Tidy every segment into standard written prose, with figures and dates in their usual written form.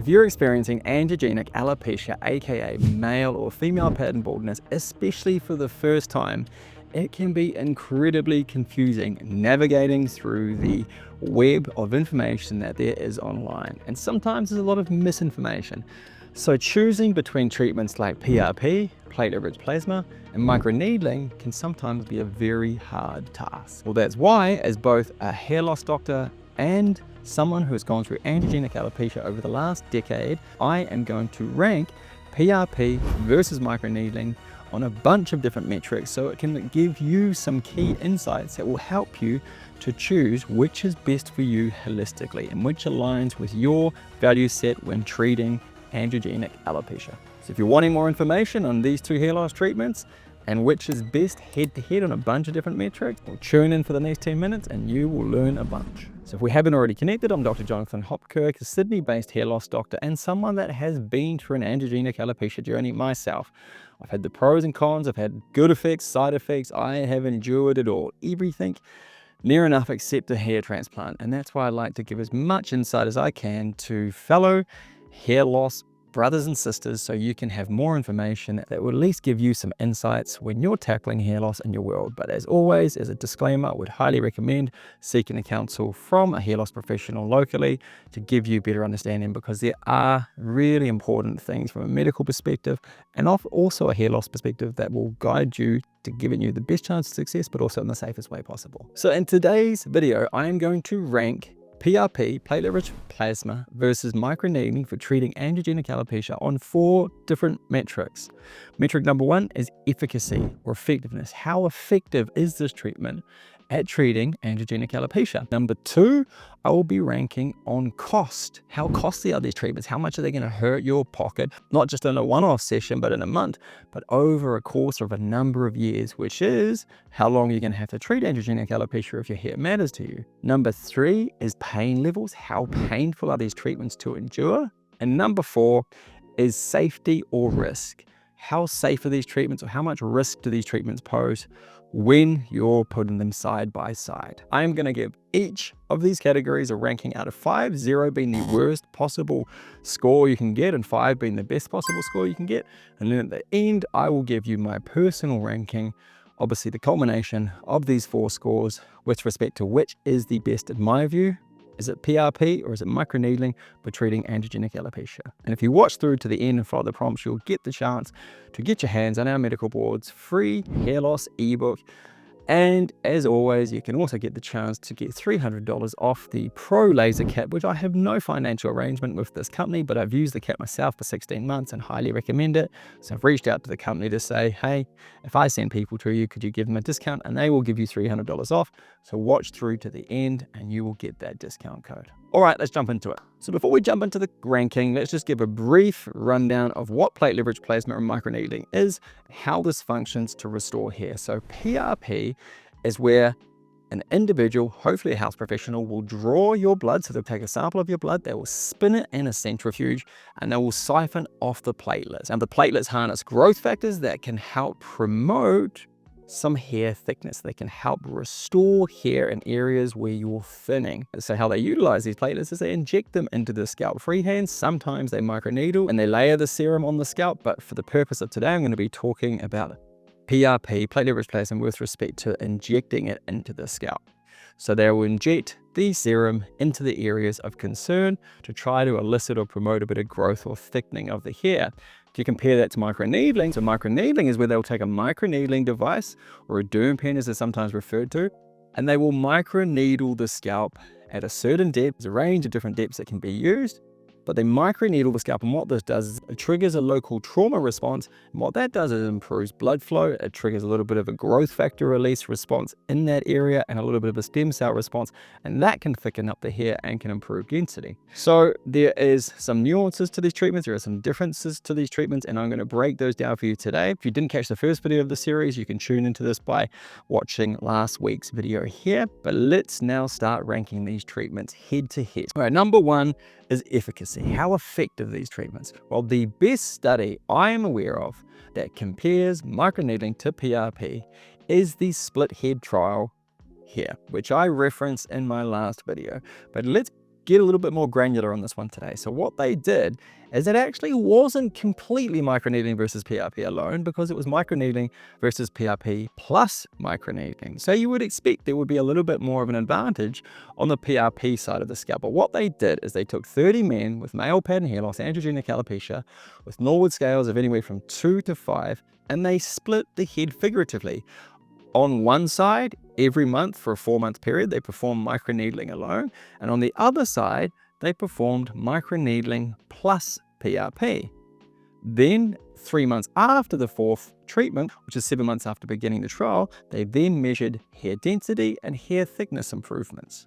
If you're experiencing androgenetic alopecia, aka male or female pattern baldness, especially for the first time, it can be incredibly confusing navigating through the web of information that there is online. And sometimes there's a lot of misinformation. So choosing between treatments like PRP, platelet-rich plasma, and microneedling can sometimes be a very hard task. Well, that's why, as both a hair loss doctor and someone who has gone through androgenetic alopecia over the last decade, I am going to rank PRP versus microneedling on a bunch of different metrics so it can give you some key insights that will help you to choose which is best for you holistically and which aligns with your value set when treating androgenetic alopecia. So if you're wanting more information on these two hair loss treatments and which is best head to head on a bunch of different metrics, well, tune in for the next 10 minutes and you will learn a bunch. So if we haven't already connected, I'm Dr. Jonathan Hopkirk, a Sydney-based hair loss doctor and someone that has been through an androgenetic alopecia journey myself. I've had the pros and cons, I've had good effects, side effects, I have endured it all, everything near enough except a hair transplant. And that's why I like to give as much insight as I can to fellow hair loss brothers and sisters so you can have more information that will at least give you some insights when you're tackling hair loss in your world. But as always, as a disclaimer, I would highly recommend seeking a counsel from a hair loss professional locally to give you better understanding, because there are really important things from a medical perspective and also a hair loss perspective that will guide you to giving you the best chance of success, but also in the safest way possible. So in today's video, I am going to rank PRP, platelet-rich plasma, versus microneedling for treating androgenetic alopecia on 4 different metrics. Metric number 1 is efficacy or effectiveness. How effective is this treatment at treating androgenetic alopecia? Number 2, I will be ranking on cost. How costly are these treatments? How much are they going to hurt your pocket? Not just in a one-off session, but in a month, but over a course of a number of years, which is how long you're going to have to treat androgenetic alopecia if your hair matters to you. Number 3 is pain levels. How painful are these treatments to endure? And number 4 is safety or risk. How safe are these treatments, or how much risk do these treatments pose when you're putting them side by side? I am going to give each of these categories a ranking out of 5, 0 being the worst possible score you can get and 5 being the best possible score you can get. And then at the end, I will give you my personal ranking, obviously the culmination of these 4 scores with respect to which is the best in my view. Is it PRP or is it microneedling for treating androgenetic alopecia? And if you watch through to the end and follow the prompts, you'll get the chance to get your hands on our Medical Board's free hair loss ebook. And as always, you can also get the chance to get $300 off the Pro Laser Cap, which I have no financial arrangement with this company, but I've used the cap myself for 16 months and highly recommend it. So I've reached out to the company to say, hey, if I send people to you, could you give them a discount? And they will give you $300 off. So watch through to the end and you will get that discount code. All right, let's jump into it. So before we jump into the ranking, let's just give a brief rundown of what platelet-rich plasma and microneedling is, how this functions to restore hair. So PRP is where an individual, hopefully a health professional, will draw your blood. So they'll take a sample of your blood, they will spin it in a centrifuge, and they will siphon off the platelets. And the platelets harness growth factors that can help promote some hair thickness. They can help restore hair in areas where you're thinning. So how they utilize these platelets is they inject them into the scalp freehand. Sometimes they microneedle and they layer the serum on the scalp, but for the purpose of today, I'm going to be talking about PRP, platelet-rich plasma, with respect to injecting it into the scalp. So they will inject the serum into the areas of concern to try to elicit or promote a bit of growth or thickening of the hair. If you compare that to microneedling, so microneedling is where they'll take a microneedling device, or a derm pen as it's sometimes referred to, and they will microneedle the scalp at a certain depth. There's a range of different depths that can be used, but they microneedle the scalp, and what this does is it triggers a local trauma response, and what that does is it improves blood flow, it triggers a little bit of a growth factor release response in that area, and a little bit of a stem cell response, and that can thicken up the hair and can improve density. So there is some nuances to these treatments, there are some differences to these treatments, and I'm going to break those down for you today. If you didn't catch the first video of the series, you can tune into this by watching last week's video here, but let's now start ranking these treatments head to head. All right, number 1 is efficacy. How effective are these treatments? Well, the best study I am aware of that compares microneedling to PRP is the split head trial here, which I referenced in my last video. But let's get a little bit more granular on this one today. So what they did is it actually wasn't completely microneedling versus PRP alone, because it was microneedling versus PRP plus microneedling. So you would expect there would be a little bit more of an advantage on the PRP side of the scalp. But what they did is they took 30 men with male pattern hair loss, androgenetic alopecia, with Norwood scales of anywhere from 2 to 5, and they split the head figuratively. On one side, every month for a 4-month period, they performed microneedling alone, and on the other side, they performed microneedling plus PRP. Then, 3 months after the 4th treatment, which is 7 months after beginning the trial, they then measured hair density and hair thickness improvements.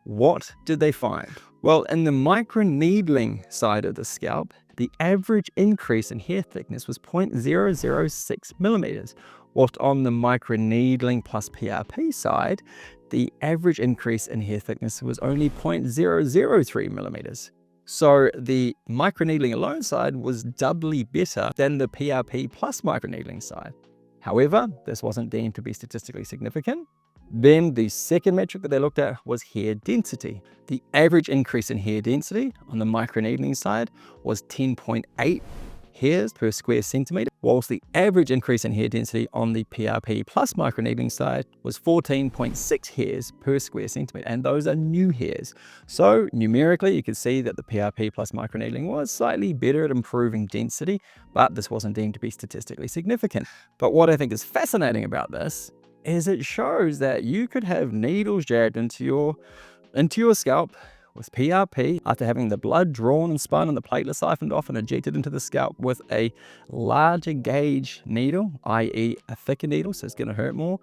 What did they find? Well, in the microneedling side of the scalp, the average increase in hair thickness was 0.006 millimeters, whilst on the microneedling plus PRP side, the average increase in hair thickness was only 0.003 millimeters. So the microneedling alone side was doubly better than the PRP plus microneedling side. However, this wasn't deemed to be statistically significant. Then the second metric that they looked at was hair density. The average increase in hair density on the microneedling side was 10.8 hairs per square centimeter, whilst the average increase in hair density on the PRP plus microneedling side was 14.6 hairs per square centimeter, and those are new hairs. So numerically, you can see that the PRP plus microneedling was slightly better at improving density, but this wasn't deemed to be statistically significant. But what I think is fascinating about this is it shows that you could have needles jabbed into your scalp with PRP after having the blood drawn and spun and the platelet siphoned off and injected into the scalp with a larger gauge needle, i.e. a thicker needle, so it's going to hurt more.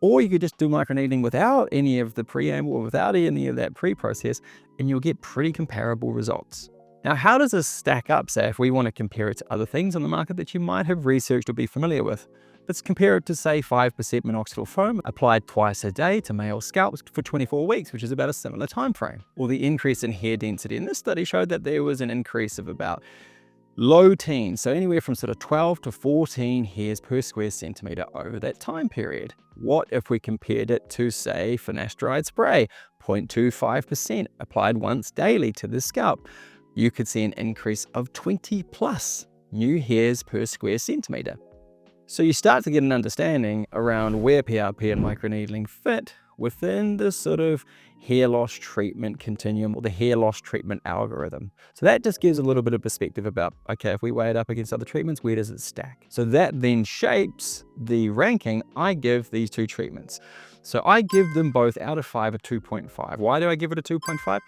Or you could just do microneedling without any of the preamble or without any of that pre-process, and you'll get pretty comparable results. Now, how does this stack up, say, if we want to compare it to other things on the market that you might have researched or be familiar with? Let's compare it to, say, 5% minoxidil foam applied twice a day to male scalps for 24 weeks, which is about a similar time frame. Well, the increase in hair density in this study showed that there was an increase of about low teens, so anywhere from sort of 12 to 14 hairs per square centimeter over that time period. What if we compared it to, say, finasteride spray, 0.25% applied once daily to the scalp? You could see an increase of 20 plus new hairs per square centimeter. So you start to get an understanding around where PRP and microneedling fit within the sort of hair loss treatment continuum or the hair loss treatment algorithm. So that just gives a little bit of perspective about, okay, if we weigh it up against other treatments, where does it stack? So that then shapes the ranking I give these two treatments. So I give them both out of 5 a 2.5. Why do I give it a 2.5?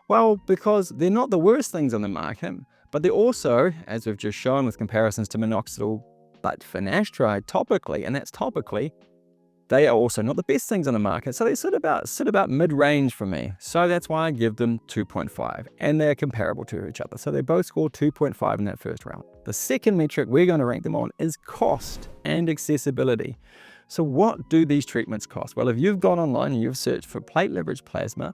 Well, because they're not the worst things on the market, but they're also, as we've just shown with comparisons to minoxidil, but finasteride topically, and that's topically, they are also not the best things on the market. So they sit about mid-range for me. So that's why I give them 2.5, and they're comparable to each other. So they both scored 2.5 in that first round. The second metric we're going to rank them on is cost and accessibility. So what do these treatments cost? Well, if you've gone online and you've searched for platelet-rich plasma,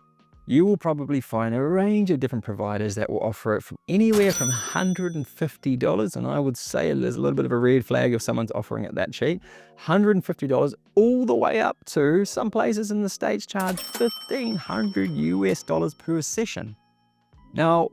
you will probably find a range of different providers that will offer it from anywhere from $150, and I would say there's a little bit of a red flag if someone's offering it that cheap, $150 all the way up to some places in the States charge $1,500 per session. Now,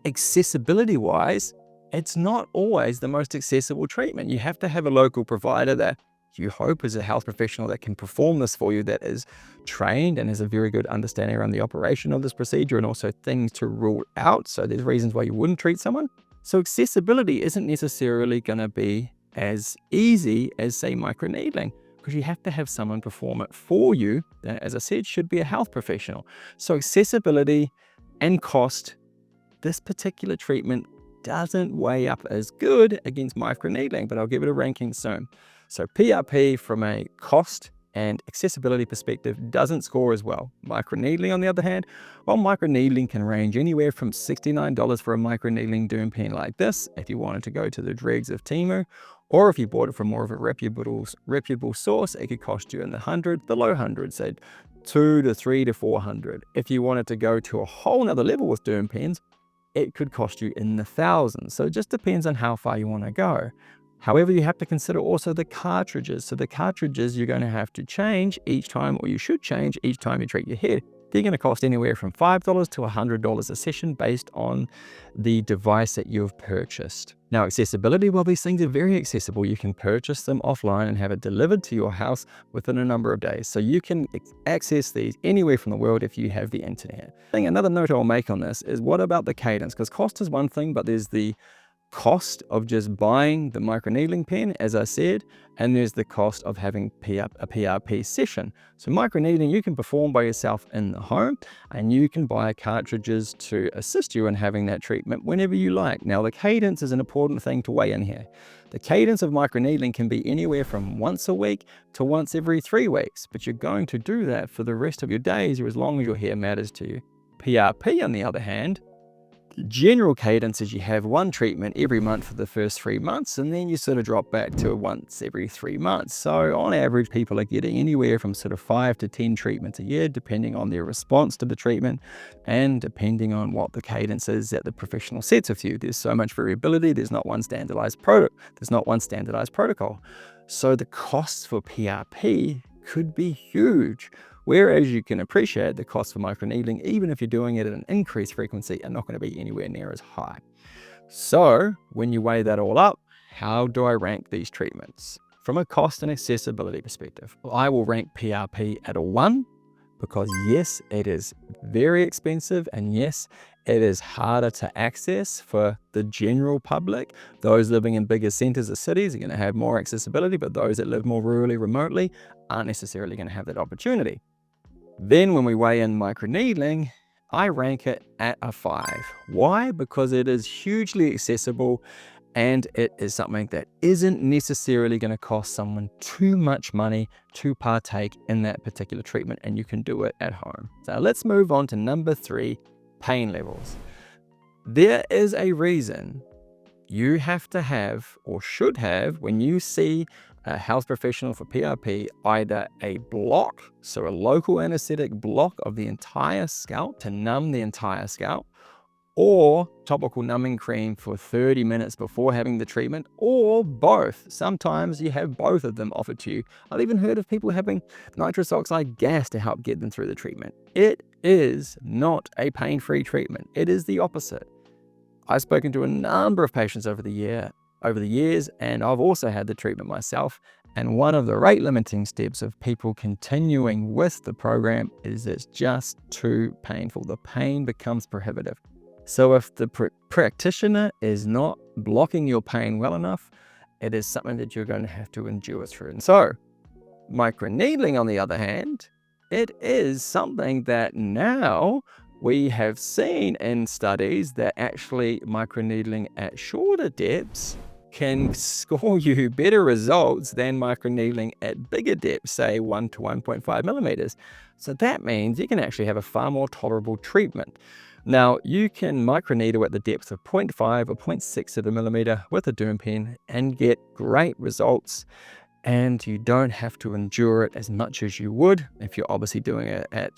accessibility-wise, it's not always the most accessible treatment. You have to have a local provider that you hope is a health professional that can perform this for you, that is trained and has a very good understanding around the operation of this procedure and also things to rule out. So there's reasons why you wouldn't treat someone. So accessibility isn't necessarily going to be as easy as, say, microneedling, because you have to have someone perform it for you that, as I said, should be a health professional. So accessibility and cost, this particular treatment doesn't weigh up as good against microneedling, but I'll give it a ranking soon. So PRP from a cost and accessibility perspective doesn't score as well. Microneedling, on the other hand, well, microneedling can range anywhere from $69 for a microneedling derm pen like this, if you wanted to go to the dregs of Temu, or if you bought it from more of a reputable source, it could cost you in the low hundreds, say 2 to 3 to 400. If you wanted to go to a whole nother level with derm pens, it could cost you in the thousands. So it just depends on how far you want to go. However, you have to consider also the cartridges. So the cartridges you're going to have to change each time, or you should change each time you treat your head. they're going to cost anywhere from $5 to $100 a session based on the device that you've purchased. Now, accessibility, well, these things are very accessible. You can purchase them offline and have it delivered to your house within a number of days. So you can access these anywhere from the world if you have the internet. Another note I'll make on this is, what about the cadence? Because cost is one thing, but there's the cost of just buying the microneedling pen, as I said, and there's the cost of having a PRP session. So microneedling you can perform by yourself in the home, and you can buy cartridges to assist you in having that treatment whenever you like. Now, the cadence is an important thing to weigh in here. The cadence of microneedling can be anywhere from once a week to once every 3 weeks, but you're going to do that for the rest of your days or as long as your hair matters to you. PRP, on the other hand, general cadence is you have one treatment every month for the first 3 months, and then you sort of drop back to once every 3 months. So on average, people are getting anywhere from sort of 5 to 10 treatments a year, depending on their response to the treatment and depending on what the cadence is that the professional sets with you. There's so much variability. There's not one standardized protocol. So the costs for PRP could be huge. Whereas you can appreciate the cost for microneedling, even if you're doing it at an increased frequency, are not going to be anywhere near as high. So when you weigh that all up, how do I rank these treatments? From a cost and accessibility perspective, I will rank PRP at a 1, because yes, it is very expensive, and yes, it is harder to access for the general public. Those living in bigger centers or cities are going to have more accessibility, but those that live more rurally, remotely, aren't necessarily going to have that opportunity. Then when we weigh in microneedling, I rank it at a 5. Why? Because it is hugely accessible, and it is something that isn't necessarily going to cost someone too much money to partake in that particular treatment, and you can do it at home. So let's move on to number 3, pain levels. There is a reason you have to have, or should have, when you see a health professional for PRP, either a block, so a local anesthetic block of the entire scalp to numb the entire scalp, or topical numbing cream for 30 minutes before having the treatment, or both. Sometimes you have both of them offered to you. I've even heard of people having nitrous oxide gas to help get them through the treatment. It is not a pain-free treatment. It is the opposite. I've spoken to a number of patients over the years, and I've also had the treatment myself. And one of the rate limiting steps of people continuing with the program is it's just too painful. The pain becomes prohibitive. So if the practitioner is not blocking your pain well enough, it is something that you're going to have to endure through. And so microneedling, on the other hand, it is something that now we have seen in studies that actually microneedling at shorter depths can score you better results than microneedling at bigger depths, say 1 to 1.5 millimeters. So that means you can actually have a far more tolerable treatment. Now, you can microneedle at the depth of 0.5 or 0.6 of a millimeter with a derm pen and get great results, and you don't have to endure it as much as you would if you're obviously doing it at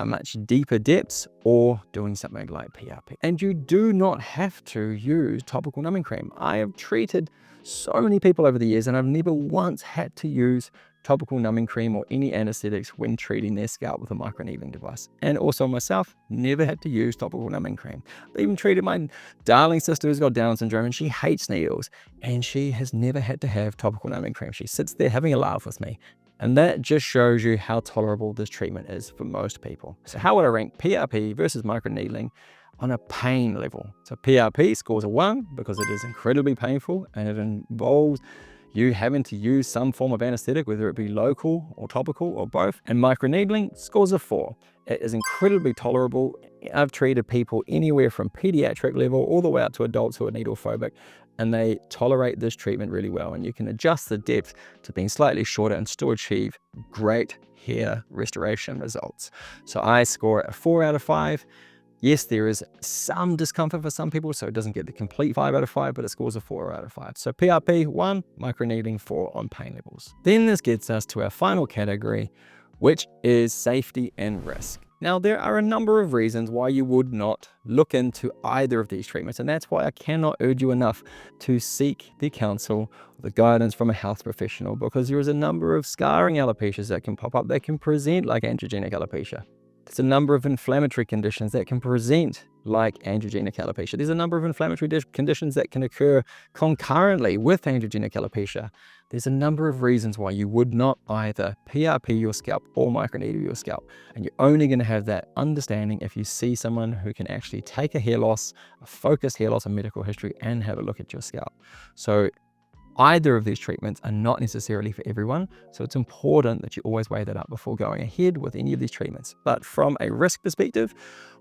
much deeper depths or doing something like PRP. And you do not have to use topical numbing cream. I have treated so many people over the years, and I've never once had to use topical numbing cream or any anesthetics when treating their scalp with a microneedling device. And also myself, never had to use topical numbing cream. I even treated my darling sister who's got Down syndrome, and she hates needles, and she has never had to have topical numbing cream. She sits there having a laugh with me. And that just shows you how tolerable this treatment is for most people. So how would I rank PRP versus microneedling on a pain level? So PRP scores a 1 because it is incredibly painful, and it involves you having to use some form of anesthetic, whether it be local or topical or both. And microneedling scores a 4. It is incredibly tolerable. I've treated people anywhere from pediatric level all the way up to adults who are needle phobic, and they tolerate this treatment really well. And you can adjust the depth to being slightly shorter and still achieve great hair restoration results. So I score it a 4 out of 5. Yes, there is some discomfort for some people, so it doesn't get the complete 5 out of 5, but it scores a 4 out of 5. So PRP 1, microneedling 4 on pain levels. Then this gets us to our final category, which is safety and risk. Now, there are a number of reasons why you would not look into either of these treatments, and that's why I cannot urge you enough to seek the counsel, the guidance from a health professional, because there is a number of scarring alopecias that can pop up that can present like androgenetic alopecia. There's a number of inflammatory conditions that can present like androgenic alopecia. There's a number of inflammatory conditions that can occur concurrently with androgenic alopecia. There's a number of reasons why you would not either PRP your scalp or microneedle your scalp. And you're only going to have that understanding if you see someone who can actually take a hair loss, a focused hair loss, a medical history, and have a look at your scalp. So either of these treatments are not necessarily for everyone, so it's important that you always weigh that up before going ahead with any of these treatments. But from a risk perspective,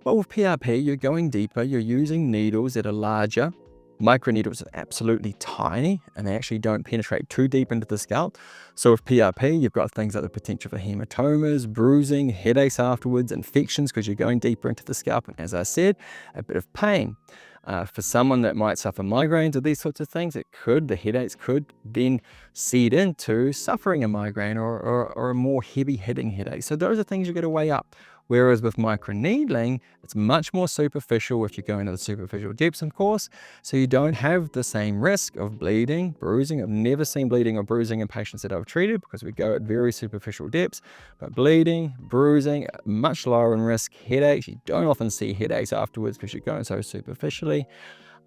well, with PRP, you're going deeper, you're using needles that are larger. Microneedles are absolutely tiny, and they actually don't penetrate too deep into the scalp. So with PRP, you've got things like the potential for hematomas, bruising, headaches afterwards, infections because you're going deeper into the scalp, and as I said, a bit of pain. For someone that might suffer migraines or these sorts of things, the headaches could then seed into suffering a migraine or a more heavy hitting headache. So those are things you've got to weigh up. Whereas with microneedling, it's much more superficial if you're going to the superficial depths, of course. So you don't have the same risk of bleeding, bruising. I've never seen bleeding or bruising in patients that I've treated because we go at very superficial depths. But bleeding, bruising, much lower in risk. Headaches, you don't often see headaches afterwards because you're going so superficially.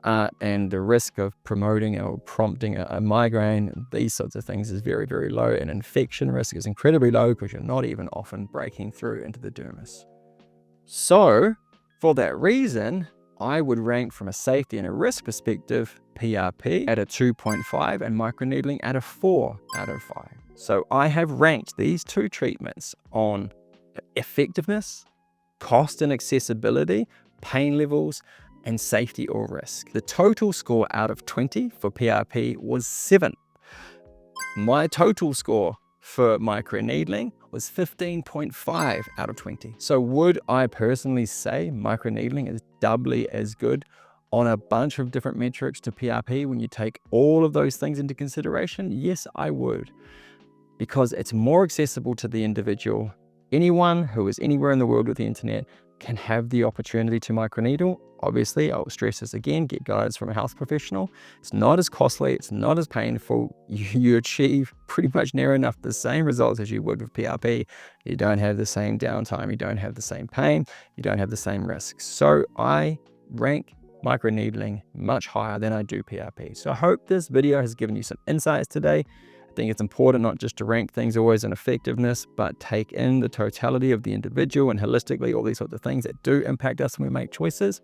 And the risk of promoting or prompting a migraine, these sorts of things is very, very low. And infection risk is incredibly low because you're not even often breaking through into the dermis. So for that reason, I would rank from a safety and a risk perspective, PRP at a 2.5 and microneedling at a 4 out of 5. So I have ranked these two treatments on effectiveness, cost and accessibility, pain levels, and safety or risk. The total score out of 20 for PRP was 7. My total score for microneedling was 15.5 out of 20. So would I personally say microneedling is doubly as good on a bunch of different metrics to PRP when you take all of those things into consideration? Yes, I would, because it's more accessible to the individual. Anyone who is anywhere in the world with the internet can have the opportunity to microneedle. Obviously, I'll stress this again, get guidance from a health professional. It's not as costly, it's not as painful. You achieve pretty much near enough the same results as you would with PRP. You don't have the same downtime, you don't have the same pain, you don't have the same risks. So I rank microneedling much higher than I do PRP. So I hope this video has given you some insights today. I think it's important not just to rank things always in effectiveness, but take in the totality of the individual and holistically all these sorts of things that do impact us when we make choices.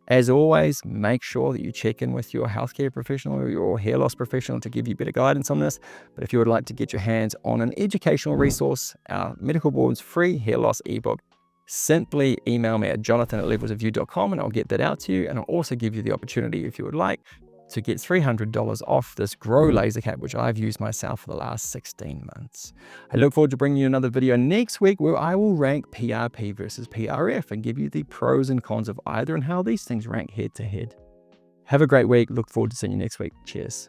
As always, make sure that you check in with your healthcare professional or your hair loss professional to give you better guidance on this. But if you would like to get your hands on an educational resource, our Medical Board's free hair loss ebook, simply email me at jonathan@levelsofview.com and I'll get that out to you. And I'll also give you the opportunity, if you would like, to get $300 off this Grow laser cap, which I've used myself for the last 16 months. I look forward to bringing you another video next week where I will rank PRP versus PRF and give you the pros and cons of either and how these things rank head to head. Have a great week. Look forward to seeing you next week. Cheers.